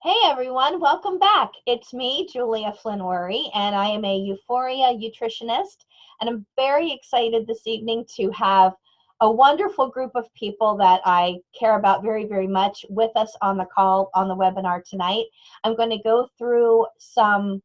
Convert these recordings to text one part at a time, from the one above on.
Hey everyone, welcome back. It's me, Julia Flynn Werre, and I am a Üforia Nutritionist. And I'm very excited this evening to have a wonderful group of people that I care about very, very much with us on the call, on the webinar tonight. I'm going to go through some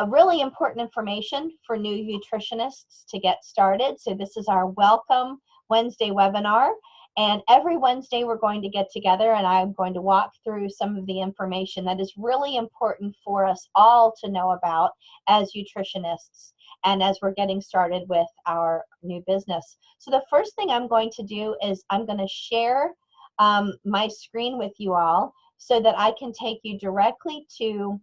really important information for new nutritionists to get started. So this is our Welcome Wednesday webinar. And every Wednesday we're going to get together and I'm going to walk through some of the information that is really important for us all to know about as nutritionists and as we're getting started with our new business. So the first thing I'm going to do is I'm going to share my screen with you all so that I can take you directly to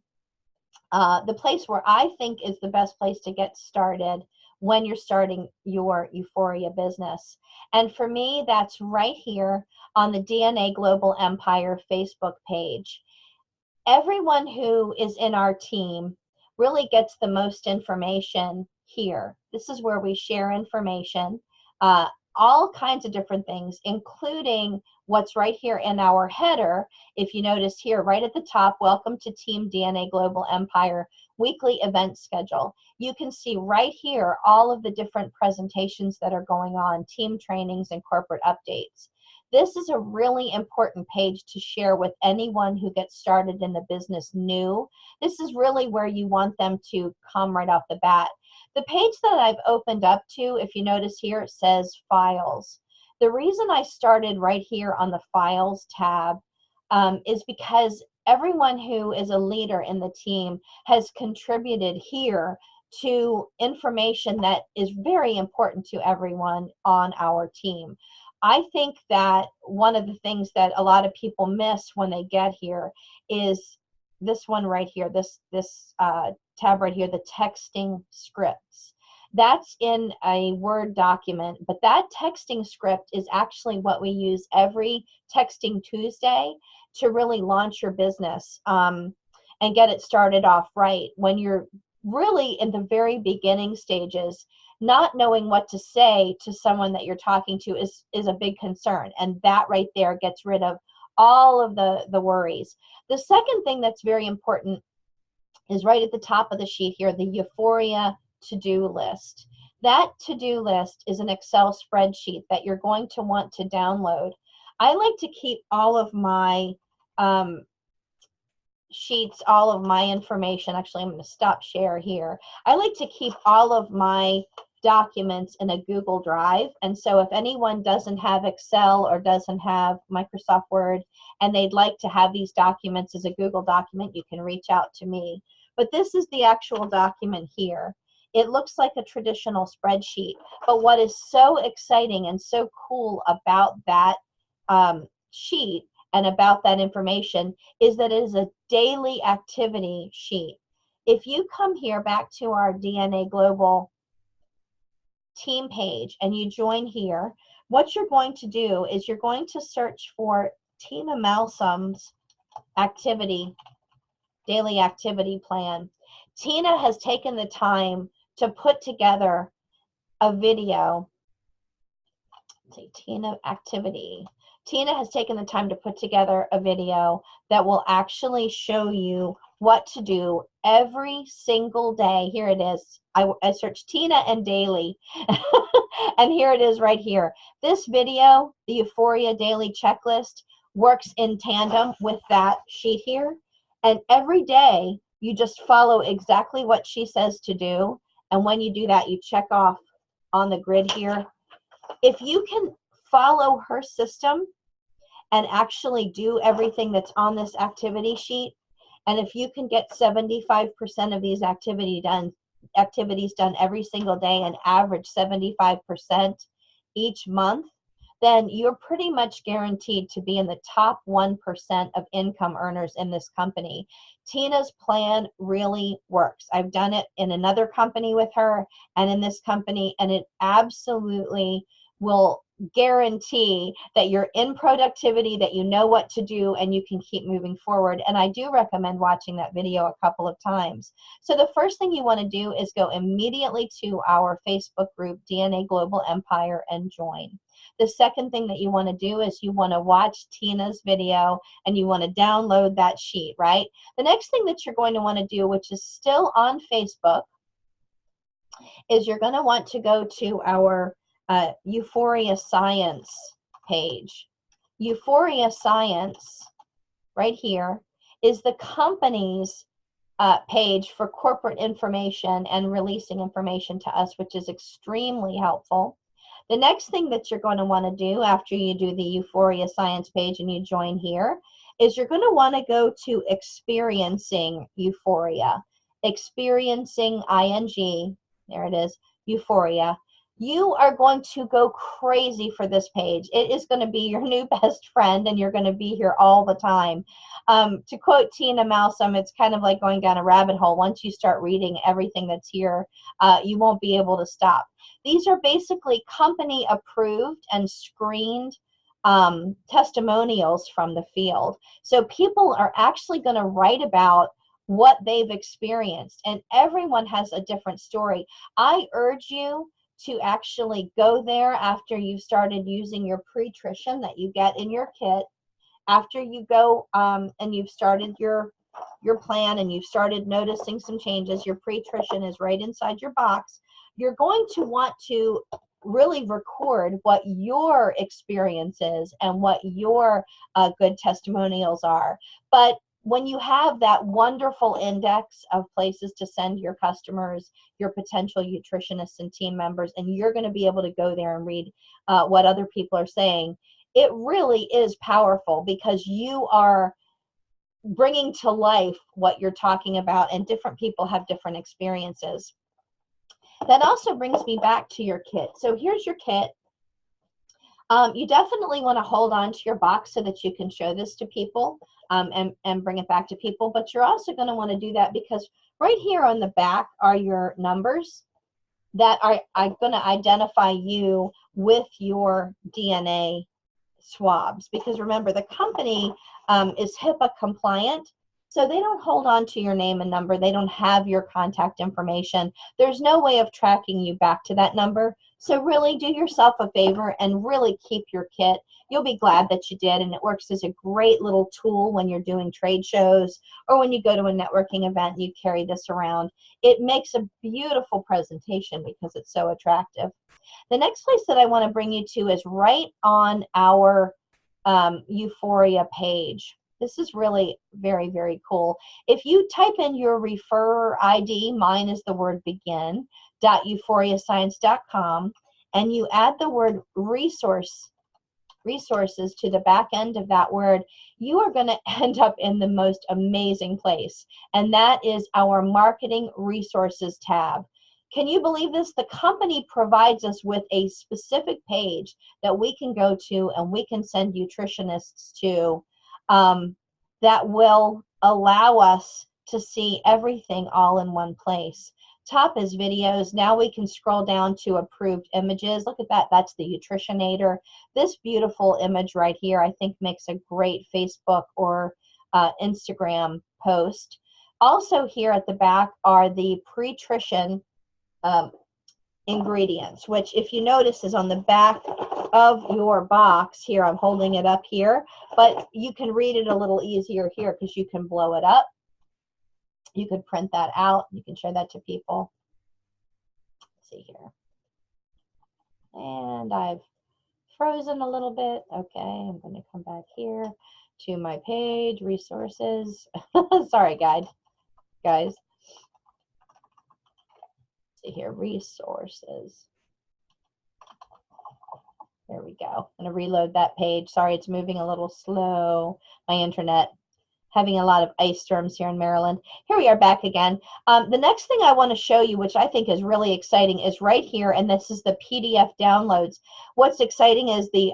the place where I think is the best place to get started when you're starting your Üforia business. And for me, that's right here on the DNA Global Empire Facebook page. Everyone who is in our team really gets the most information here. This is where we share information, all kinds of different things, including what's right here in our header. If you notice here, right at the top, welcome to Team DNA Global Empire weekly event schedule. You can see right here all of the different presentations that are going on, team trainings and corporate updates. This is a really important page to share with anyone who gets started in the business new. This is really where you want them to come right off the bat. The page that I've opened up to, if you notice here, it says Files. The reason I started right here on the Files tab is because everyone who is a leader in the team has contributed here to information that is very important to everyone on our team. I think that one of the things that a lot of people miss when they get here is this one right here, this tab right here, the texting scripts. That's in a Word document, but that texting script is actually what we use every Texting Tuesday to really launch your business and get it started off right. When you're really in the very beginning stages, not knowing what to say to someone that you're talking to is a big concern, and that right there gets rid of all of the worries. The second thing that's very important is right at the top of the sheet here, the Üforia to-do list. That to-do list is an Excel spreadsheet that you're going to want to download. I like to keep all of my sheets, all of my information. Actually, I'm going to stop share here. I like to keep all of my documents in a Google Drive. And so if anyone doesn't have Excel or doesn't have Microsoft Word and they'd like to have these documents as a Google document, you can reach out to me. But this is the actual document here. It looks like a traditional spreadsheet, but what is so exciting and so cool about that sheet and about that information is that it is a daily activity sheet. If you come here back to our DNA Global team page and you join here, what you're going to do is you're going to search for Tina Malsum's daily activity plan. Tina has taken the time to put together a video. Tina has taken the time to put together a video that will actually show you what to do every single day. Here it is. I searched Tina and daily, and here it is right here. This video, the Üforia Daily Checklist, works in tandem with that sheet here. And every day, you just follow exactly what she says to do. And when you do that, you check off on the grid here. If you can follow her system and actually do everything that's on this activity sheet, and if you can get 75% of these activities done every single day and average 75% each month, then you're pretty much guaranteed to be in the top 1% of income earners in this company. Tina's plan really works. I've done it in another company with her and in this company, and it absolutely will guarantee that you're in productivity, that you know what to do, and you can keep moving forward. And I do recommend watching that video a couple of times. So the first thing you want to do is go immediately to our Facebook group, DNA Global Empire, and join. The second thing that you want to do is you want to watch Tina's video and you want to download that sheet, right? The next thing that you're going to want to do, which is still on Facebook, is you're going to want to go to our Üforia Science page. Üforia Science, right here, is the company's page for corporate information and releasing information to us, which is extremely helpful. The next thing that you're going to want to do after you do the Üforia Science page and you join here is you're going to want to go to Experiencing Üforia. Experiencing, ing, there it is, Üforia. You are going to go crazy for this page. It is going to be your new best friend, and you're going to be here all the time. To quote Tina Malsom, it's kind of like going down a rabbit hole. Once you start reading everything that's here, you won't be able to stop. These are basically company approved and screened testimonials from the field. So people are actually going to write about what they've experienced, and everyone has a different story. I urge you to actually go there after you've started using your pre-trition that you get in your kit. After you go and you've started your plan and you've started noticing some changes, your pre-trition is right inside your box. You're going to want to really record what your experience is and what your good testimonials are. But when you have that wonderful index of places to send your customers, your potential nutritionists and team members, and you're going to be able to go there and read what other people are saying, it really is powerful because you are bringing to life what you're talking about, and different people have different experiences. That also brings me back to your kit. So here's your kit. You definitely want to hold on to your box so that you can show this to people and bring it back to people. But you're also going to want to do that because right here on the back are your numbers that are going to identify you with your DNA swabs. Because remember, the company is HIPAA compliant. So they don't hold on to your name and number. They don't have your contact information. There's no way of tracking you back to that number. So really do yourself a favor and really keep your kit. You'll be glad that you did, and it works as a great little tool when you're doing trade shows or when you go to a networking event and you carry this around. It makes a beautiful presentation because it's so attractive. The next place that I want to bring you to is right on our Üforia page. This is really very, very cool. If you type in your referrer ID, mine is the word begin, .euphoriascience.com, and you add the word resources to the back end of that word, you are going to end up in the most amazing place. And that is our marketing resources tab. Can you believe this? The company provides us with a specific page that we can go to and we can send nutritionists to that will allow us to see everything all in one place. Top is videos. Now we can scroll down to approved images. Look at that. That's the Ütritionator. This beautiful image right here, I think, makes a great Facebook or Instagram post. Also here at the back are the pre-trition ingredients, which if you notice is on the back of your box. Here, I'm holding it up here, but you can read it a little easier here because you can blow it up. You could print that out. You can show that to people. Let's see here. And I've frozen a little bit. Okay, I'm going to come back here to my page, resources. Sorry, guys. Let's see here, resources. There we go. I'm going to reload that page. Sorry, it's moving a little slow. My internet having a lot of ice storms here in Maryland. Here we are back again. The next thing I want to show you, which I think is really exciting, is right here, and this is the PDF downloads. What's exciting is the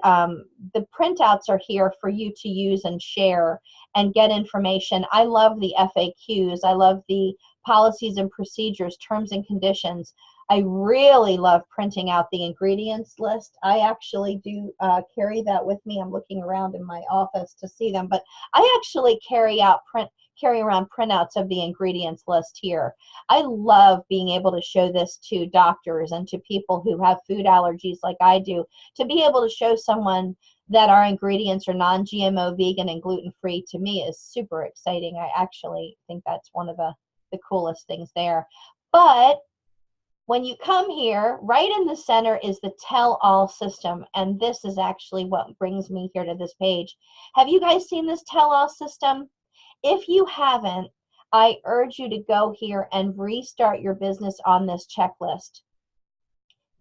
printouts are here for you to use and share and get information. I love the FAQs. I love the policies and procedures, terms and conditions. I really love printing out the ingredients list. I actually do carry that with me. I'm looking around in my office to see them, but I actually carry carry around printouts of the ingredients list here. I love being able to show this to doctors and to people who have food allergies like I do, to be able to show someone that our ingredients are non-GMO, vegan, and gluten-free, to me is super exciting. I actually think that's one of the coolest things there. But when you come here, right in the center is the tell-all system, and this is actually what brings me here to this page. Have you guys seen this tell-all system? If you haven't, I urge you to go here and restart your business on this checklist.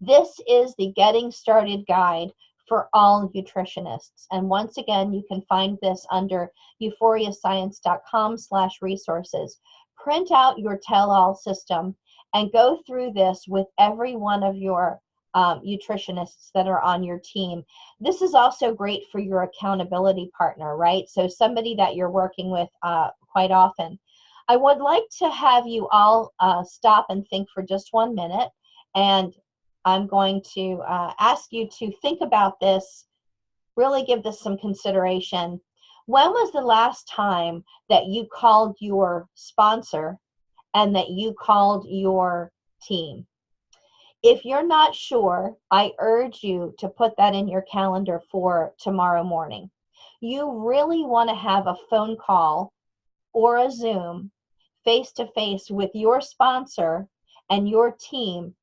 This is the Getting Started Guide for all nutritionists. And once again, you can find this under euphoriascience.com/resources. Print out your tell-all system and go through this with every one of your nutritionists that are on your team. This is also great for your accountability partner, right? So somebody that you're working with quite often. I would like to have you all stop and think for just 1 minute, and I'm going to ask you to think about this, really give this some consideration. When was the last time that you called your sponsor and that you called your team? If you're not sure, I urge you to put that in your calendar for tomorrow morning. You really want to have a phone call or a Zoom face-to-face with your sponsor and your team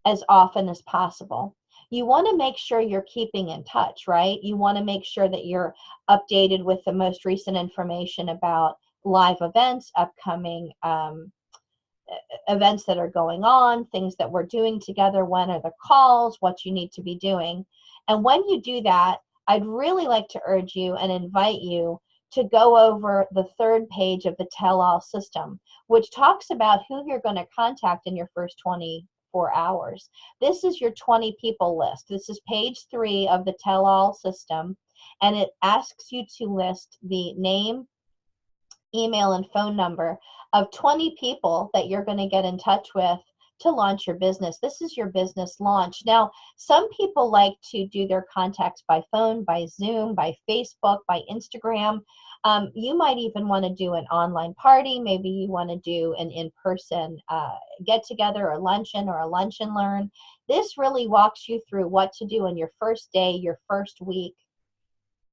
as often as possible. You want to make sure you're keeping in touch, right? You want to make sure that you're updated with the most recent information about live events, upcoming events that are going on, things that we're doing together, when are the calls, what you need to be doing. And when you do that, I'd really like to urge you and invite you to go over the 3rd page of the tell-all system, which talks about who you're going to contact in your first 24 hours. This is your 20 people list. This is page 3 of the tell-all system, and it asks you to list the name, email, and phone number of 20 people that you're going to get in touch with to launch your business. This is your business launch. Now, some people like to do their contacts by phone, by Zoom, by Facebook, by Instagram. You might even want to do an online party. Maybe you want to do an in-person get-together or luncheon or a lunch and learn. This really walks you through what to do in your first day, your first week,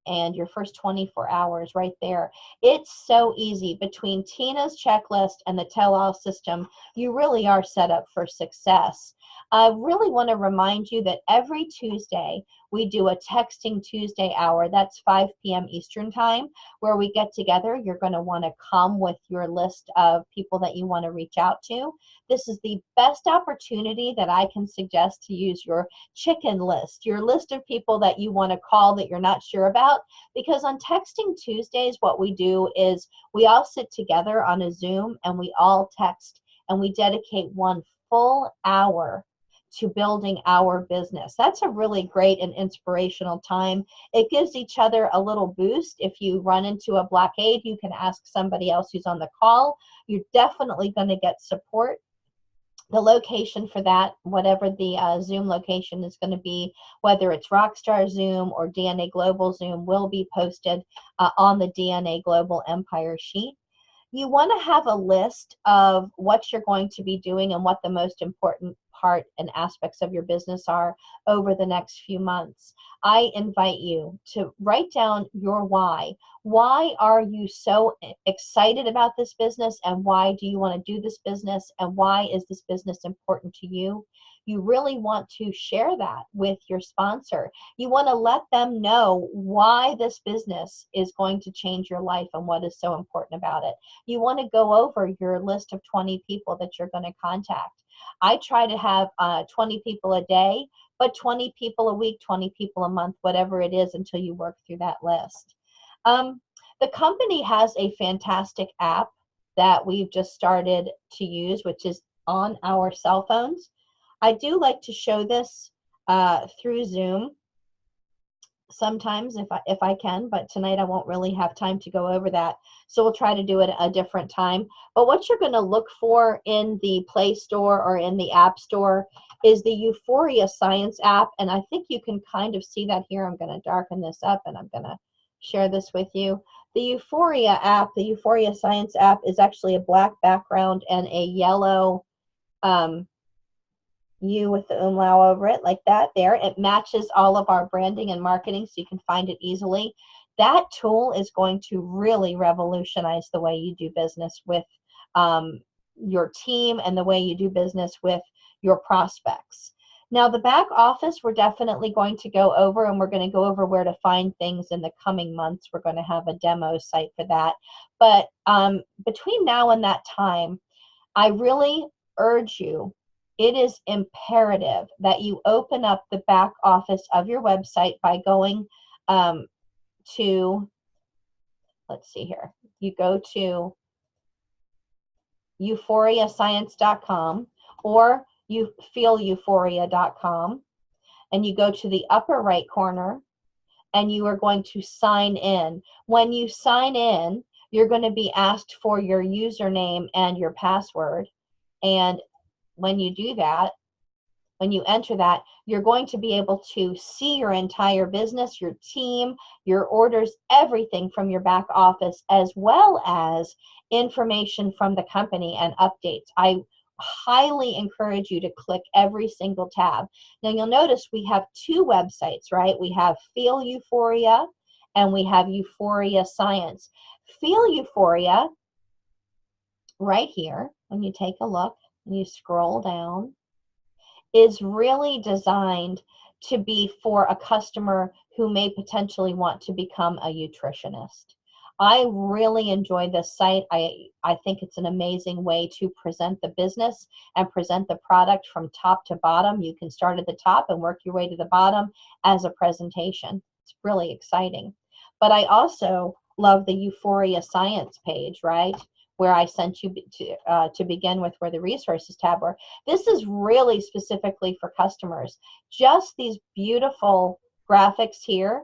and your first 24 hours right there. It's so easy. Between Tina's checklist and the tell-all system, you really are set up for success. I really want to remind you that every Tuesday we do a Texting Tuesday hour. That's 5 p.m. Eastern Time, where we get together. You're going to want to come with your list of people that you want to reach out to. This is the best opportunity that I can suggest to use your chicken list, your list of people that you want to call that you're not sure about, because on Texting Tuesdays, what we do is we all sit together on a Zoom and we all text, and we dedicate 1 full hour to building our business. That's a really great and inspirational time. It gives each other a little boost. If you run into a blockade, you can ask somebody else who's on the call. You're definitely going to get support. The location for that, whatever the Zoom location is going to be, whether it's Rockstar Zoom or DNA Global Zoom, will be posted on the DNA Global Empire sheet. You want to have a list of what you're going to be doing and what the most important part and aspects of your business are over the next few months. I invite you to write down your why. Why are you so excited about this business, and why do you want to do this business, and why is this business important to you? You really want to share that with your sponsor. You want to let them know why this business is going to change your life and what is so important about it. You want to go over your list of 20 people that you're going to contact. I try to have 20 people a day, but 20 people a week, 20 people a month, whatever it is, until you work through that list. The company has a fantastic app that we've just started to use, which is on our cell phones. I do like to show this through Zoom sometimes if I can, but tonight I won't really have time to go over that. So we'll try to do it a different time. But what you're going to look for in the Play Store or in the App Store is the Üforia Science app. And I think you can kind of see that here. I'm going to darken this up and I'm going to share this with you. The Üforia app, the Üforia Science app, is actually a black background and a yellow U with the umlaut over it, like that there. It matches all of our branding and marketing, so you can find it easily. That tool is going to really revolutionize the way you do business with your team and the way you do business with your prospects. Now, the back office, we're definitely going to go over, and we're going to go over where to find things in the coming months. We're going to have a demo site for that. But between now and that time, I really urge you, it is imperative that you open up the back office of your website by going to, let's see here, you go to euphoriascience.com or feeleuphoria.com, and you go to the upper right corner, and you are going to sign in. When you sign in, you're going to be asked for your username and your password. And when you do that, when you enter that, you're going to be able to see your entire business, your team, your orders, everything from your back office, as well as information from the company and updates. I highly encourage you to click every single tab. Now, you'll notice we have two websites, right? We have Feel Üforia and we have Üforia Science. Feel Üforia, right here, when you take a look and you scroll down, is really designed to be for a customer who may potentially want to become a nutritionist. I really enjoy this site. I think it's an amazing way to present the business and present the product from top to bottom. You can start at the top and work your way to the bottom as a presentation. It's really exciting. But I also love the Üforia Science page, right, where I sent you to begin with, where the resources tab were. This is really specifically for customers. Just these beautiful graphics here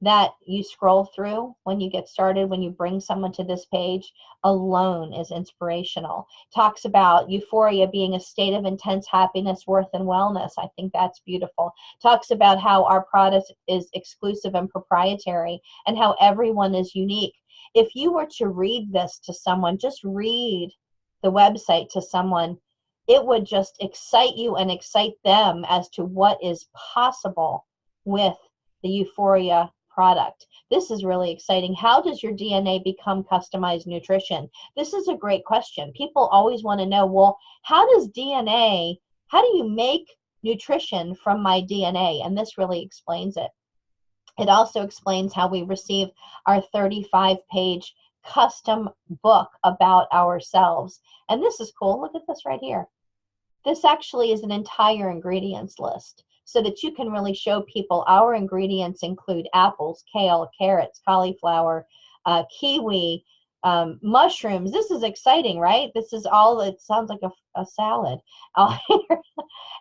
that you scroll through when you get started, when you bring someone to this page, alone is inspirational. Talks about euphoria being a state of intense happiness, worth, and wellness. I think that's beautiful. Talks about how our product is exclusive and proprietary, and how everyone is unique. If you were to read this to someone, just read the website to someone, it would just excite you and excite them as to what is possible with the Üforia product. This is really exciting. How does your DNA become customized nutrition? This is a great question. People always want to know, well, how do you make nutrition from my DNA? And this really explains it. It also explains how we receive our 35-page custom book about ourselves. And this is cool. Look at this right here. This actually is an entire ingredients list, so that you can really show people our ingredients include apples, kale, carrots, cauliflower, kiwi, mushrooms. This is exciting, right? This is all, it sounds like a salad.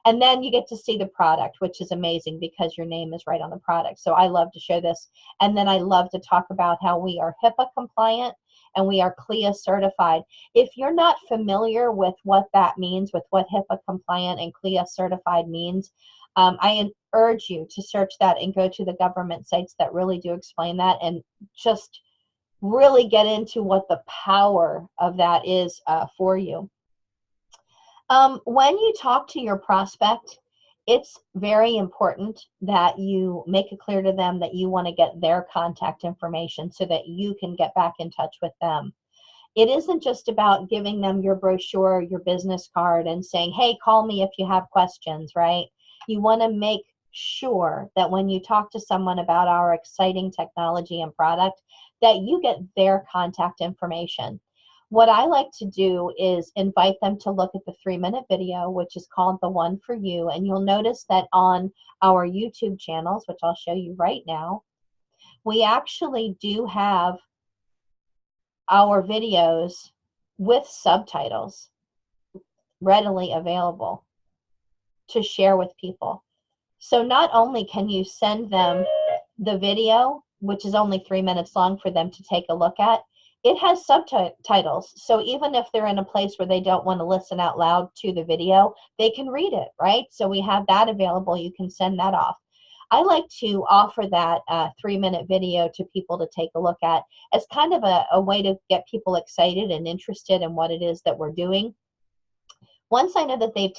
And then you get to see the product, which is amazing because your name is right on the product. So I love to show this. And then I love to talk about how we are HIPAA compliant and we are CLIA certified. If you're not familiar with what that means, with what HIPAA compliant and CLIA certified means, I urge you to search that and go to the government sites that really do explain that, and just really get into what the power of that is for you. When you talk to your prospect, it's very important that you make it clear to them that you want to get their contact information so that you can get back in touch with them. It isn't just about giving them your brochure, your business card, and saying, hey, call me if you have questions, right? You want to make sure that when you talk to someone about our exciting technology and product, that you get their contact information. What I like to do is invite them to look at the 3-minute video, which is called The One for You. And you'll notice that on our YouTube channels, which I'll show you right now, we actually do have our videos with subtitles readily available to share with people. So not only can you send them the video, which is only 3 minutes long for them to take a look at, it has subtitles. So even if they're in a place where they don't want to listen out loud to the video, they can read it, right? So we have that available. You can send that off. I like to offer that 3-minute video to people to take a look at as kind of a way to get people excited and interested in what it is that we're doing. Once I know that they've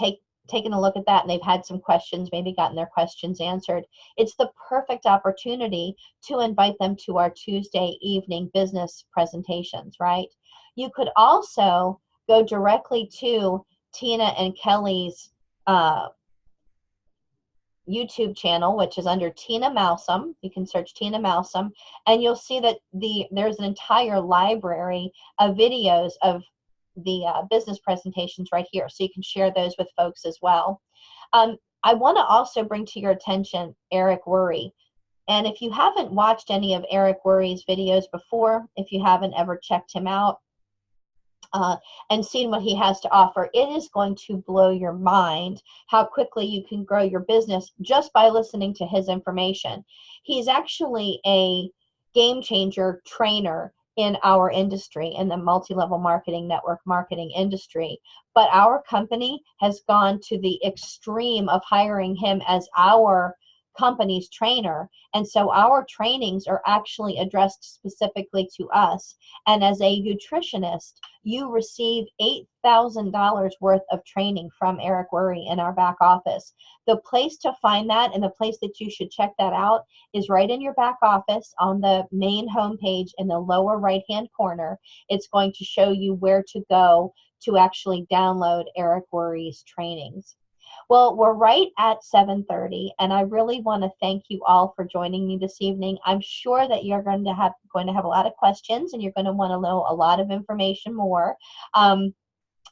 taken a look at that and they've had some questions, maybe gotten their questions answered, it's the perfect opportunity to invite them to our Tuesday evening business presentations, right? You could also go directly to Tina and Kelly's YouTube channel, which is under Tina Malsum. You can search Tina Malsum, and you'll see that there's an entire library of videos of the business presentations right here, so you can share those with folks as well. I want to also bring to your attention Eric Werre. And if you haven't watched any of Eric Werre's videos before, if you haven't ever checked him out, and seen what he has to offer, it is going to blow your mind how quickly you can grow your business just by listening to his information. He's actually a game changer trainer in our industry, in the multi-level marketing, network marketing industry. But our company has gone to the extreme of hiring him as our company's trainer. And so our trainings are actually addressed specifically to us. And as a nutritionist, you receive $8,000 worth of training from Eric Werre in our back office. The place to find that and the place that you should check that out is right in your back office on the main homepage in the lower right-hand corner. It's going to show you where to go to actually download Eric Werre's trainings. Well, we're right at 7:30, and I really want to thank you all for joining me this evening. I'm sure that you're going to have a lot of questions, and you're going to want to know a lot of information more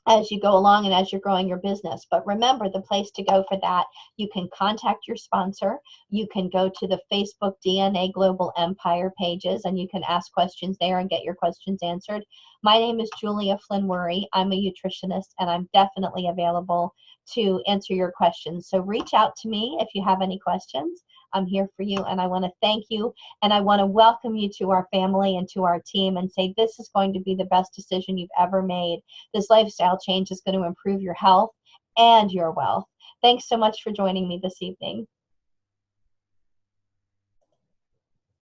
as you go along and as you're growing your business. But remember, the place to go for that, you can contact your sponsor. You can go to the Facebook DNA Global Empire pages, and you can ask questions there and get your questions answered. My name is Julia Flynn Werre. I'm a nutritionist, and I'm definitely available to answer your questions. So reach out to me if you have any questions. I'm here for you, and I want to thank you, and I want to welcome you to our family and to our team and say this is going to be the best decision you've ever made. This lifestyle change is going to improve your health and your wealth. Thanks so much for joining me this evening.